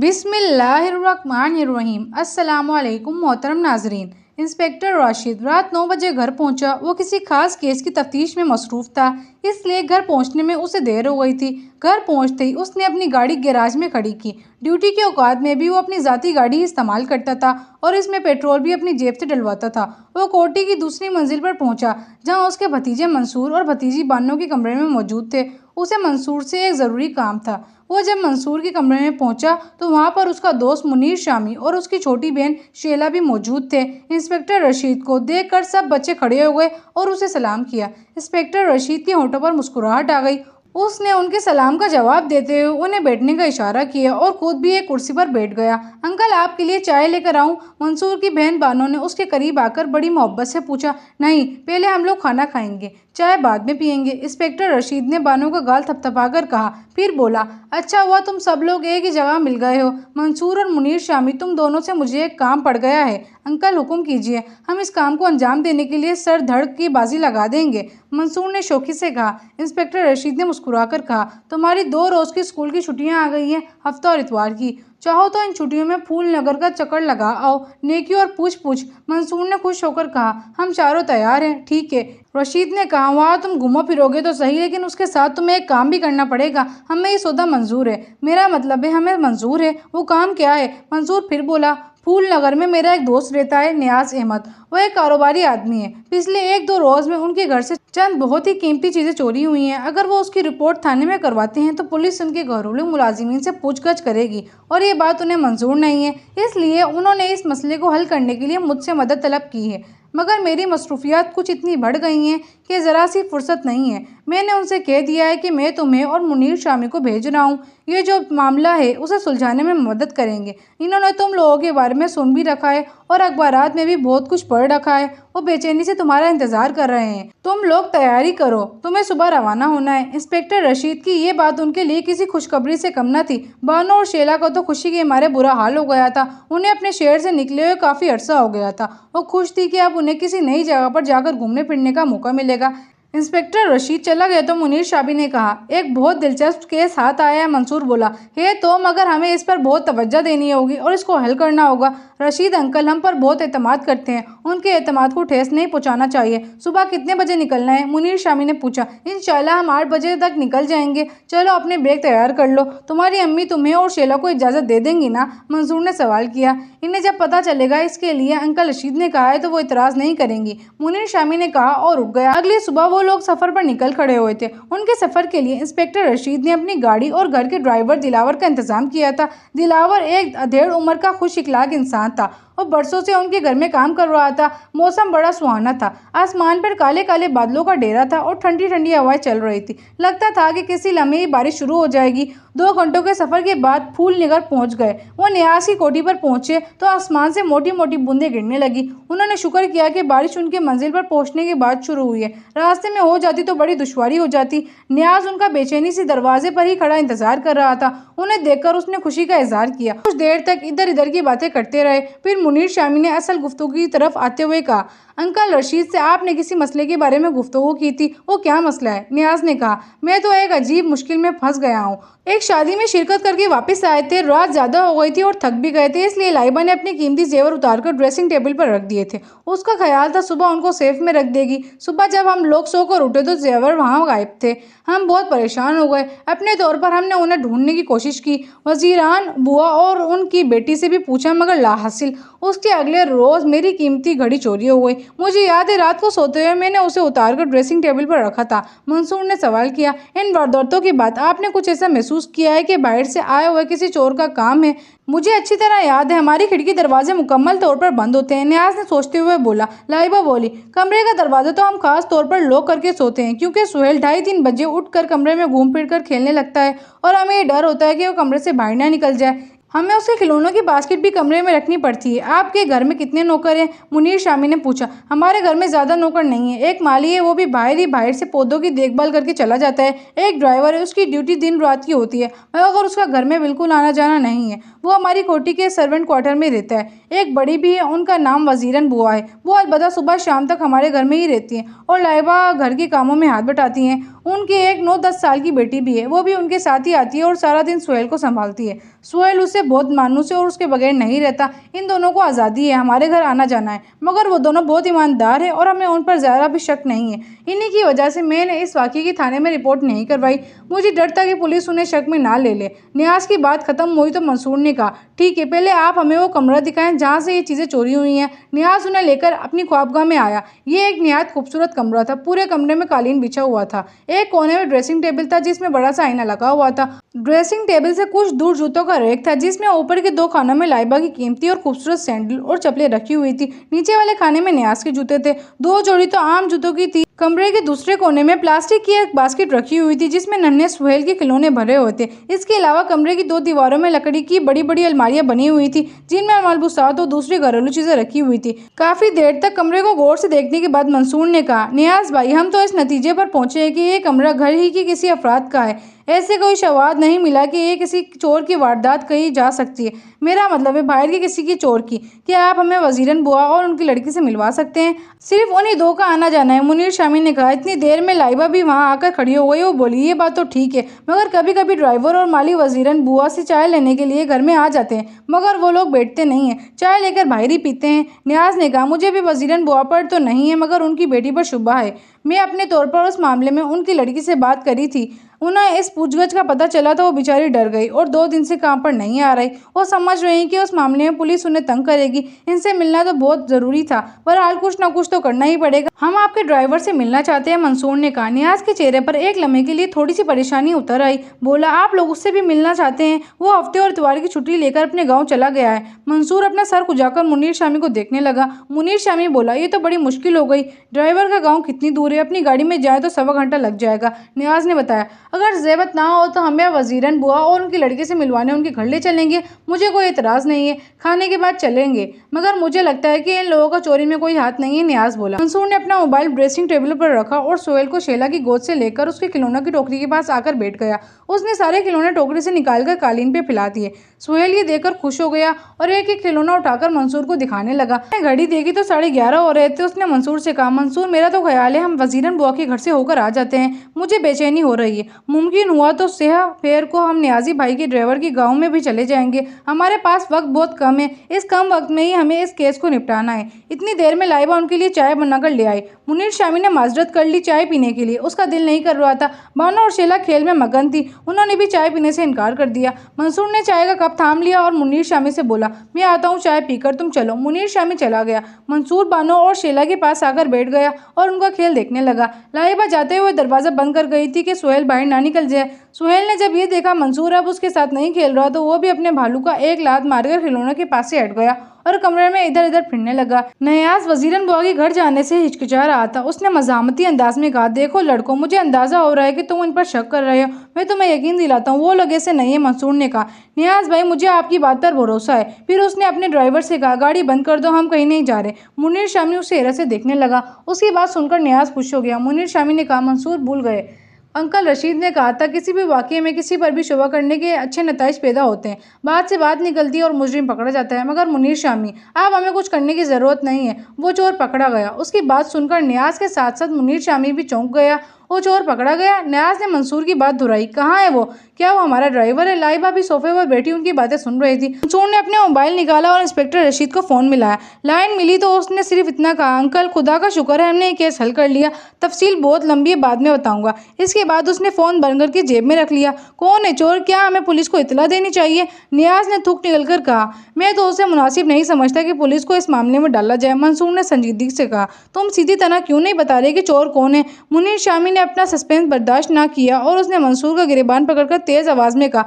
बिस्मिल्लाहिर्रहमानिर्रहीम। अस्सलामुअलैकुम मोहतरम नाजरीन। इंस्पेक्टर राशिद रात 9 बजे घर पहुंचा। वो किसी खास केस की तफ्तीश में मसरूफ था, इसलिए घर पहुंचने में उसे देर हो गई थी। घर पहुंचते ही उसने अपनी गाड़ी गैराज में खड़ी की। ड्यूटी के औकात में भी वो अपनी ज़ाती गाड़ी इस्तेमाल करता था और इसमें पेट्रोल भी अपनी जेब से डलवाता था। वो कोठी की दूसरी मंजिल पर पहुंचा, जहां उसके भतीजे मंसूर और भतीजी बानो के कमरे में मौजूद थे। उसे मंसूर से एक ज़रूरी काम था। वो जब मंसूर के कमरे में पहुंचा तो वहां पर उसका दोस्त मुनीर शामी और उसकी छोटी बहन शेला भी मौजूद थे। इंस्पेक्टर रशीद को देखकर सब बच्चे खड़े हो गए और उसे सलाम किया। इंस्पेक्टर रशीद के होठों पर मुस्कुराहट आ गई। उसने उनके सलाम का जवाब देते हुए उन्हें बैठने का इशारा किया और खुद भी एक कुर्सी पर बैठ गया। अंकल, आपके लिए चाय लेकर आऊं? मंसूर की बहन बानो ने उसके करीब आकर बड़ी मोहब्बत से पूछा। नहीं, पहले हम लोग खाना खाएंगे, चाय बाद में पियेंगे। इंस्पेक्टर रशीद ने बानो का गाल थपथपाकर कहा, फिर बोला, अच्छा हुआ तुम सब लोग एक ही जगह मिल गए हो। मंसूर और मुनीर शामी, तुम दोनों से मुझे एक काम पड़ गया है। अंकल, हुक्म कीजिए, हम इस काम को अंजाम देने के लिए सर धड़ की बाजी लगा देंगे, मंसूर ने शौकी से कहा। इंस्पेक्टर रशीद ने मुस्कुराकर कहा, तुम्हारी 2 रोज़ की स्कूल की छुट्टियां आ गई हैं, हफ्ता और इतवार की। चाहो तो इन छुट्टियों में फूल नगर का चक्कर लगा आओ, नेकी और पूछ पूछ। मंसूर ने खुश होकर कहा, हम चारों तैयार हैं। ठीक है, रशीद ने कहा, वहाँ तुम घूमो फिरोगे तो सही, लेकिन उसके साथ तुम्हें एक काम भी करना पड़ेगा। हमें ये सौदा मंजूर है, मेरा मतलब है हमें मंजूर है। वो काम क्या है? मंसूर फिर बोला, फूल नगर में मेरा एक दोस्त रहता है, नियाज अहमद। वह एक कारोबारी आदमी है। पिछले 1-2 रोज़ में उनके घर से चंद बहुत ही कीमती चीज़ें चोरी हुई हैं। अगर वो उसकी रिपोर्ट थाने में करवाते हैं तो पुलिस उनके घरेलू मुलाजिमीन से पूछगछ करेगी और ये बात उन्हें मंजूर नहीं है। इसलिए उन्होंने इस मसले को हल करने के लिए मुझसे मदद तलब की है, मगर मेरी मसरूफियात कुछ इतनी बढ़ गई हैं कि ज़रा सी फुर्सत नहीं है। मैंने उनसे कह दिया है कि मैं तुम्हें और मुनीर शामी को भेज रहा हूँ, ये जो मामला है उसे सुलझाने में मदद करेंगे। इन्होंने तुम लोगों के बारे में सुन भी रखा है और अखबारात में भी बहुत कुछ पढ़ रखा है। वो बेचैनी से तुम्हारा इंतजार कर रहे हैं। तुम लोग तैयारी करो, तुम्हें सुबह रवाना होना है। इंस्पेक्टर रशीद की ये बात उनके लिए किसी खुशखबरी से कम न थी। बानो और शेला को तो खुशी के मारे बुरा हाल हो गया था। उन्हें अपने शहर से निकले हुए काफ़ी अरसा हो गया था। वो खुश थी कि अब उन्हें किसी नई जगह पर जाकर घूमने फिरने का मौका मिलेगा। इंस्पेक्टर रशीद चला गया तो मुनीर शामी ने कहा, एक बहुत दिलचस्प केस हाथ आया है। मंसूर बोला, है तो, मगर हमें इस पर बहुत तवज्जो देनी होगी और इसको हल करना होगा। रशीद अंकल हम पर बहुत एतमाद करते हैं, उनके एतमाद को ठेस नहीं पहुंचाना चाहिए। सुबह कितने बजे निकलना है? मुनीर शामी ने पूछा। इंशाल्लाह हम 8 बजे तक निकल जाएंगे। चलो अपने बैग तैयार कर लो। तुम्हारी अम्मी तुम्हें और शेला को इजाज़त दे देंगी ना? मंसूर ने सवाल किया। इन्हें जब पता चलेगा इसके लिए अंकल रशीद ने कहा है तो वो इतराज़ नहीं करेंगी, मुनीर शामी ने कहा और उठ गया। अगली सुबह वो लोग सफ़र पर निकल खड़े हुए थे। उनके सफ़र के लिए इंस्पेक्टर रशीद ने अपनी गाड़ी और घर के ड्राइवर दिलावर का इंतजाम किया था। दिलावर एक अधेड़ उम्र का खुश इखलाक इंसान था और बरसों से उनके घर में काम कर रहा था। मौसम बड़ा सुहाना था। आसमान पर काले काले बादलों का डेरा था और ठंडी ठंडी हवाएं चल रही थी। लगता था कि किसी लम्हे ही बारिश शुरू हो जाएगी। 2 घंटों के सफ़र के बाद फूल नगर पहुंच गए। वो नियाज की कोठी पर पहुंचे तो आसमान से मोटी मोटी बूंदें गिरने लगी। उन्होंने शुक्र किया कि बारिश उनके मंजिल पर पहुंचने के बाद शुरू हुई है। रास्ते में हो जाती तो बड़ी दुश्वारी हो जाती। नियाज उनका बेचैनी से दरवाजे पर ही खड़ा इंतजार कर रहा था। उन्हें देखकर उसने खुशी का इजहार किया। कुछ देर तक इधर उधर की बातें करते रहे। फिर मुनीर शामी ने असल गुफ्तगू की तरफ आते हुए कहा, अंकल रशीद से आपने किसी मसले के बारे में गुफ्तगू की थी, वो क्या मसला है? नियाज ने कहा, मैं तो एक अजीब मुश्किल में फंस गया हूँ। एक शादी में शिरकत करके वापस आए थे, रात ज़्यादा हो गई थी और थक भी गए थे, इसलिए लाइबा ने अपने कीमती जेवर उतारकर ड्रेसिंग टेबल पर रख दिए थे। उसका ख्याल था सुबह उनको सेफ में रख देगी। सुबह जब हम लोग सोकर उठे तो जेवर वहाँ गायब थे। हम बहुत परेशान हो गए। अपने तौर पर हमने उन्हें ढूंढने की कोशिश की, वजीरान, बुआ और उनकी बेटी से भी पूछा, मगर लाहासिल। उसके अगले रोज़ मेरी कीमती घड़ी चोरी हो गई। मुझे याद है रात को सोते हुए मैंने उसे उतारकर ड्रेसिंग टेबल पर रखा था। मंसूर ने सवाल किया, इन वारदातों के बाद आपने कुछ ऐसा महसूस किया है कि बाहर से आए हुए किसी चोर का काम है? मुझे अच्छी तरह याद है, हमारी खिड़की दरवाजे मुकम्मल तौर पर बंद होते हैं। नियाज ने सोचते हुए बोला। लाइबा बोली, कमरे का दरवाजा तो हम खास तौर पर लॉक करके सोते हैं, क्योंकि सुहेल 2:30-3 बजे उठकर कमरे में घूम फिर कर खेलने लगता है और हमें ये डर होता है कि वो कमरे से बाहर ना निकल जाए। हमें उसके खिलौनों की बास्केट भी कमरे में रखनी पड़ती है। आपके घर में कितने नौकर हैं? मुनीर शामी ने पूछा। हमारे घर में ज़्यादा नौकर नहीं है, एक माली है, वो भी बाहर से पौधों की देखभाल करके चला जाता है। एक ड्राइवर है, उसकी ड्यूटी दिन रात की होती है, मगर उसका घर में बिल्कुल आना जाना नहीं है। वो हमारी कोठी के सर्वेंट क्वार्टर में रहता है। एक बड़ी भी है, उनका नाम वजीरन बुआ है। वो अलबत्ता सुबह शाम तक हमारे घर में ही रहती हैं और लाइबा घर के कामों में हाथ बटाती हैं। उनकी एक 9-10 साल की बेटी भी है, वो भी उनके साथ ही आती है और सारा दिन सुहेल को संभालती है। सुहेल उससे बहुत मायूस है और उसके बगैर नहीं रहता। इन दोनों को आज़ादी है, हमारे घर आना जाना है, मगर वो दोनों बहुत ईमानदार है और हमें उन पर ज़रा भी शक नहीं है। इन्हीं की वजह से मैंने इस वाक़ये की थाने में रिपोर्ट नहीं करवाई। मुझे डर था कि पुलिस उन्हें शक में ना ले ले। नियाज़ की बात खत्म हुई तो मंसूर ने कहा, ठीक है, पहले आप हमें वो कमरा दिखाएं जहाँ से ये चीज़ें चोरी हुई हैं। नियाज़ उन्हें लेकर अपनी ख्वाबगाह में आया। ये एक निहायत खूबसूरत कमरा था। पूरे कमरे में कालीन बिछा हुआ था। एक कोने में ड्रेसिंग टेबल था जिसमें बड़ा सा आईना लगा हुआ था। ड्रेसिंग टेबल से कुछ दूर जूतों का रैक था जिसमें ऊपर के 2 खानों में लाइबा की कीमती और खूबसूरत सैंडल और चप्पलें रखी हुई थी। नीचे वाले खाने में नियाज़ के जूते थे। 2 जोड़ी तो आम जूतों की थी। कमरे के दूसरे कोने में प्लास्टिक की एक बास्केट रखी हुई थी जिसमें नन्हे सुहेल के खिलौने भरे हुए थे। इसके अलावा कमरे की 2 दीवारों में लकड़ी की बड़ी बड़ी अलमारियां बनी हुई थी जिनमें मलबूसात और दूसरी घरेलू चीजें रखी हुई थी। काफी देर तक कमरे को गौर से देखने के बाद मंसूर ने कहा, नियाज़ भाई, हम तो इस नतीजे पर पहुंचे हैं कि ये कमरा घर ही की किसी अफराद का है। ऐसे कोई शवाहद नहीं मिला कि ये किसी चोर की वारदात कही जा सकती है। मेरा मतलब है बाहर के किसी की चोर की। क्या आप हमें वजीरन बुआ और उनकी लड़की से मिलवा सकते हैं? सिर्फ उन्हीं 2 का आना जाना है, मुनीर शामी ने कहा। इतनी देर में लाइबा भी वहां आकर खड़ी हो गई। वो बोली, ये बात तो ठीक है, मगर कभी कभी ड्राइवर और माली वजीरन बुआ से चाय लेने के लिए घर में आ जाते हैं, मगर वो लोग बैठते नहीं हैं, चाय लेकर बाहर ही पीते हैं। नियाज़ ने कहा, मुझे भी वजीरन बुआ पर तो नहीं है, मगर उनकी बेटी पर शुबा है। मैं अपने तौर पर उस मामले में उनकी लड़की से बात करी थी। उन्हें इस पूछगछ का पता चला तो वो बेचारी डर गई और 2 दिन से काम पर नहीं आ रही। वो समझ रही कि उस मामले में पुलिस उन्हें तंग करेगी। इनसे मिलना तो बहुत ज़रूरी था, बहरहाल कुछ ना कुछ तो करना ही पड़ेगा। हम आपके ड्राइवर से मिलना चाहते हैं, मंसूर ने कहा। नियाज़ के चेहरे पर एक लम्हे के लिए थोड़ी सी परेशानी उतर आई। बोला, आप लोग उससे भी मिलना चाहते हैं? वो हफ्ते और इतवार की छुट्टी लेकर अपने गाँव चला गया है। मंसूर अपना सर खुजाकर मुनीर शामी को देखने लगा। मुनीर शामी बोला, ये तो बड़ी मुश्किल हो गई। ड्राइवर का गाँव कितनी दूर है? अपनी गाड़ी में जाए तो 1.25 घंटा लग जाएगा। नियाज़ ने बताया, अगर ज़ेबत ना हो तो हमें वजीरन बुआ और उनकी लड़की से मिलवाने उनके घर ले चलेंगे। मुझे कोई एतराज़ नहीं है, खाने के बाद चलेंगे, मगर मुझे लगता है कि इन लोगों का चोरी में कोई हाथ नहीं है। नियाज़ बोला। मंसूर ने अपना मोबाइल ड्रेसिंग टेबल पर रखा और सुहेल को शेला की गोद से लेकर उसके खिलौनों की टोकरी के पास आकर बैठ गया। उसने सारे खिलौने टोकरी से निकालकर कालीन पे फैला दिए। सुहेल ये देखकर खुश हो गया और एक एक खिलौना उठाकर मंसूर को दिखाने लगा। घड़ी देखी तो 11:30 हो रहे थे। उसने मंसूर से कहा, मंसूर, मेरा तो ख्याल है हम वजीरन बुआ के घर से होकर आ जाते हैं। मुझे बेचैनी हो रही है। मुमकिन हुआ तो सेहा फेर को हम नियाजी भाई के ड्राइवर के गाँव में भी चले जाएंगे। हमारे पास वक्त बहुत कम है। इस कम वक्त में ही हमें इस केस को निपटाना है। इतनी देर में लाइबा उनके लिए चाय बनाकर ले आई। मुनीर शामी ने माजरत कर ली चाय पीने के लिए। उसका दिल नहीं कर रहा था। बानो और शेला खेल में मगन थी। उन्होंने भी चाय पीने से इनकार कर दिया। मंसूर ने चाय का कप थाम लिया और मुनीर शामी से बोला, मैं आता हूँ चाय पीकर, तुम चलो। मुनीर शामी चला गया। मंसूर बानो और शेला के पास आकर बैठ गया और उनका खेल देखने लगा। लाइबा जाते हुए दरवाजा बंद कर गई थी कि सुहेल बाहर ना निकल जाए। सुहेल ने जब ये देखा मंसूर अब उसके साथ नहीं खेल रहा तो वो भी अपने भालू का एक लात मारकर खिलौनों के पास से हट गया और कमरे में इधर उधर फिरने लगा। नियाज़ वजीरन बुआ के घर जाने से हिचकिचा रहा था। उसने मज़ामती अंदाज में कहा, देखो लड़कों, मुझे अंदाजा हो रहा है कि तुम इन पर शक कर रहे हो। मैं तुम्हें यकीन दिलाता हूँ वो लोग ऐसे नहीं है। मंसूर ने कहा, नियाज़ भाई, मुझे आपकी बात पर भरोसा है। फिर उसने अपने ड्राइवर से कहा, गाड़ी बंद कर दो, हम कहीं नहीं जा रहे। मुनीर शामी उसे हैरत से देखने लगा। उसकी बात सुनकर नियाज़ खुश हो गया। मुनीर शामी ने कहा, मंसूर भूल गए, अंकल रशीद ने कहा था किसी भी वाक़ये में किसी पर भी शुबा करने के अच्छे नताइज पैदा होते हैं। बात से बात निकलती है और मुजरिम पकड़ा जाता है। मगर मुनीर शामी, अब हमें कुछ करने की ज़रूरत नहीं है। वो चोर पकड़ा गया। उसकी बात सुनकर नियाज़ के साथ साथ मुनीर शामी भी चौंक गया। वो चोर पकड़ा गया? नियाज़ ने मंसूर की बात दोहराई। कहाँ है वो? क्या वो हमारा ड्राइवर है? लाइबा भी सोफे पर बैठी उनकी बातें सुन रही थी। मंसूर ने अपने मोबाइल निकाला और इंस्पेक्टर रशीद को फ़ोन मिलाया। लाइन मिली तो उसने सिर्फ इतना कहा, अंकल खुदा का शुक्र है हमने ये केस हल कर लिया। तफसील बहुत लंबी है, बाद में बताऊंगा। इसके बाद उसने फ़ोन बंद करके जेब में रख लिया। कौन है चोर? क्या हमें पुलिस को इतला देनी चाहिए? नियाज़ ने थूक निकल कर कहा, मैं तो उसे मुनासिब नहीं समझता कि पुलिस को इस मामले में डाला जाए। मंसूर ने संजीदगी से कहा, तुम सीधी तरह क्यों नहीं बता रहे कि चोर कौन है? मुनीर शामी ने अपना सस्पेंस बर्दाश्त ना किया और उसने मंसूर का गिरेबान पकड़कर तेज आवाज में कहा,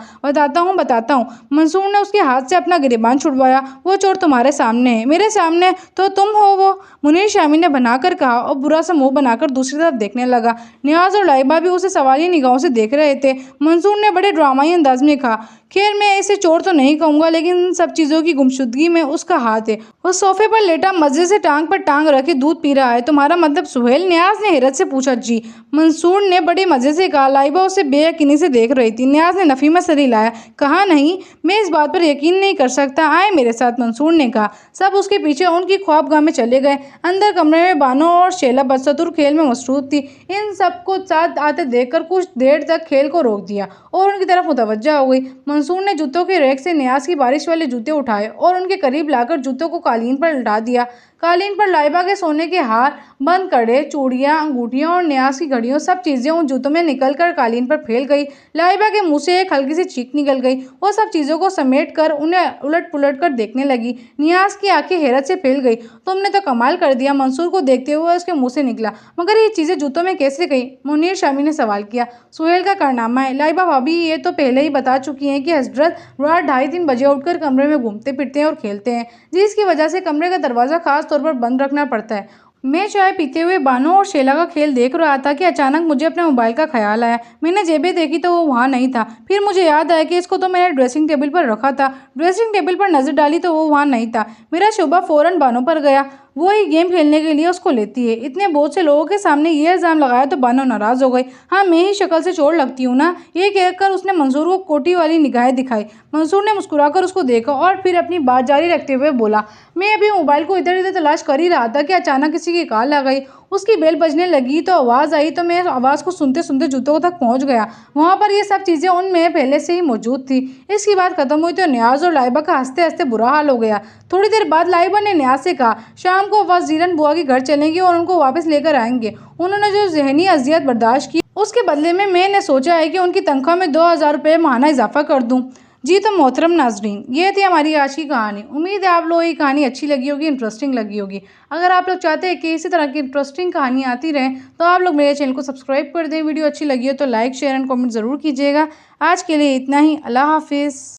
बताता हूँ। मंसूर ने उसके हाथ से अपना गिरेबान छुड़वाया। वो चोर तुम्हारे सामने है। मेरे सामने? तो तुम हो वो? मुनीर शामी ने बनाकर कहा और बुरा सा मुंह बनाकर दूसरी तरफ देखने लगा। नियाज़ और लाइबा भी उसे सवालिया निगाहों से देख रहे थे। मंसूर ने बड़े ड्रामाई अंदाज में कहा, खैर मैं इसे चोर तो नहीं कहूँगा, लेकिन इन सब चीज़ों की गुमशुदगी में उसका हाथ है। वो सोफे पर लेटा मज़े से टांग पर टांग रखे दूध पी रहा है। तुम्हारा मतलब सुहेल? न्याज ने हैरत से पूछा। जी, मंसूर ने बड़े मज़े से कहा। लाइबा उसे बेयकीनी से देख रही थी। न्याज ने नफ़ी में सर हिलाया। कहा नहीं, मैं इस बात पर यकीन नहीं कर सकता। आए मेरे साथ, मंसूर ने कहा। सब उसके पीछे उनकी ख्वाबगाह में चले गए। अंदर कमरे में बानो और शैला बदस्तूर खेल में मसरूफ़ थी। इन सबको साथ आते देखकर कुछ देर तक खेल को रोक दिया और उनकी तरफ मुतवज्जा हो गई। मंसूर ने जूतों के रैक से न्याज की बारिश वाले जूते उठाए और उनके करीब लाकर जूतों को कालीन पर लटा दिया। कालीन पर लाइबा के सोने के हार, बंद कड़े, चूड़ियां, अंगूठियां और न्याज की घड़ियों, सब चीजें उन जूतों में निकलकर कालीन पर फैल गई। लाइबा के मुंह से एक हल्की सी चीख निकल गई। वो सब चीजों को समेट कर उन्हें उलट पुलट कर देखने लगी। न्याज की आंखें हैरत से फैल गई। तुमने तो कमाल कर दिया, मंसूर को देखते हुए उसके मुंह से निकला। मगर ये चीजें जूतों में कैसे गई? मुनीर शामी ने सवाल किया। सुहेल का कारनामा है। लाइबा भाभी ये तो पहले ही बता चुकी हैं कि हजरत रात 2:30-3 बजे उठकर कमरे में घूमते फिरते हैं और खेलते हैं, जिसकी वजह से कमरे का दरवाजा खास तौर पर बंद रखना पड़ता है। मैं चाय पीते हुए बानो और शैला का खेल देख रहा था कि अचानक मुझे अपने मोबाइल का ख्याल आया। मैंने जेबें देखी तो वो वहाँ नहीं था। फिर मुझे याद आया कि इसको तो मैंने ड्रेसिंग टेबल पर रखा था। ड्रेसिंग टेबल पर नजर डाली तो वो वहाँ नहीं था। मेरा शुबा फौरन बानो पर गया। वो ही गेम खेलने के लिए उसको लेती है। इतने बहुत से लोगों के सामने ये इल्ज़ाम लगाया तो बानो नाराज़ हो गई। हाँ, मैं ही शक्ल से चोर लगती हूँ ना? ये कहकर उसने मंसूर को कोटी वाली निगाहें दिखाई। मंसूर ने मुस्कुराकर उसको देखा और फिर अपनी बात जारी रखते हुए बोला, मैं अभी मोबाइल को इधर उधर तलाश कर ही रहा था कि अचानक किसी की कॉल आ गई। उसकी बेल बजने लगी तो आवाज़ आई, तो मैं आवाज़ को सुनते सुनते जूतों तक पहुंच गया। वहां पर ये सब चीज़ें उनमें पहले से ही मौजूद थी। इसकी बात खत्म हुई तो न्याज और लाइबा का हंसते हंसते बुरा हाल हो गया। थोड़ी देर बाद लाइबा ने न्याज से कहा, शाम को वज़ीरन बुआ के घर चलेंगे और उनको वापस लेकर आएंगे। उन्होंने जो जहनी अजियत बर्दाश्त की, उसके बदले में मैंने सोचा है कि उनकी तनख्वाह में 2000 रुपये माहाना इजाफा कर दूं। जी तो मोहतरम नाजरीन, ये थी हमारी आज की कहानी। उम्मीद है आप लोगों की कहानी अच्छी लगी होगी, इंटरेस्टिंग लगी होगी। अगर आप लोग चाहते हैं कि इसी तरह की इंटरेस्टिंग कहानी आती रहें तो आप लोग मेरे चैनल को सब्सक्राइब कर दें। वीडियो अच्छी लगी हो तो लाइक, शेयर एंड कमेंट ज़रूर कीजिएगा। आज के लिए इतना ही। अल्लाह हाफिज़।